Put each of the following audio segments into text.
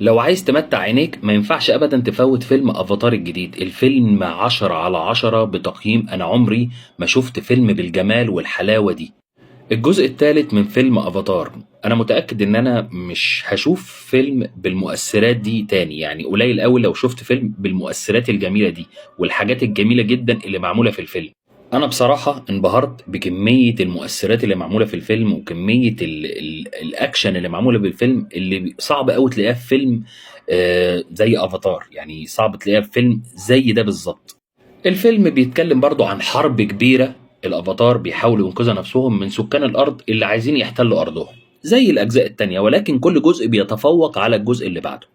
لو عايز تمتع عينيك ما ينفعش ابدا تفوت فيلم افاتار الجديد. الفيلم 10/10 بتقييم. انا عمري ما شفت فيلم بالجمال والحلاوة دي. الجزء الثالث من فيلم افاتار، انا متأكد ان انا مش هشوف فيلم بالمؤثرات دي تاني. يعني قليل قوي لو شفت فيلم بالمؤثرات الجميلة دي والحاجات الجميلة جدا اللي معمولة في الفيلم. انا بصراحة انبهرت بكمية المؤثرات اللي معمولة في الفيلم وكمية ال الاكشن اللي معمولة بالفيلم، اللي صعب قوي تلاقيها في فيلم زي افاتار. يعني صعب تلاقيها في فيلم زي ده بالظبط. الفيلم بيتكلم برضو عن حرب كبيرة. الافاتار بيحاولوا ينقذوا نفسهم من سكان الارض اللي عايزين يحتلوا ارضهم زي الاجزاء التانية، ولكن كل جزء بيتفوق على الجزء اللي بعده.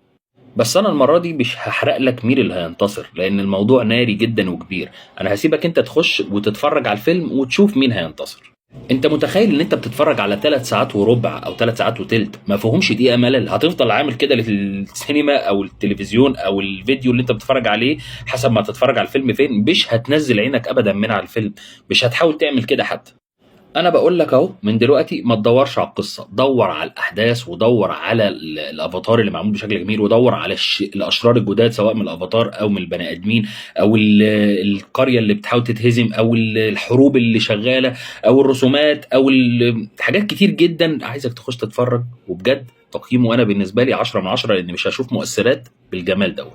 بس انا المره دي مش هحرق لك مين اللي هينتصر، لان الموضوع ناري جدا وكبير. انا هسيبك انت تخش وتتفرج على الفيلم وتشوف مين هينتصر. انت متخيل ان انت بتتفرج على 3 ساعات وربع او 3 ساعات وتلت ما فيهمش دقيقه ملل؟ هتفضل عامل كده للسينما او التلفزيون او الفيديو اللي انت بتتفرج عليه حسب ما تتفرج على الفيلم فين، مش هتنزل عينك ابدا من على الفيلم. مش هتحاول تعمل كده حتى. انا بقول لك اهو من دلوقتي ما تدورش على القصه، دور على الاحداث ودور على الافاتار اللي معمول بشكل جميل، ودور على الاشرار الجداد سواء من الافاتار او من البني ادمين، او القريه اللي بتحاول تتهزم، او الحروب اللي شغاله، او الرسومات، او حاجات كتير جدا. عايزك تخش تتفرج، وبجد تقييمه انا بالنسبه لي 10/10، لان مش هشوف مؤثرات بالجمال ده.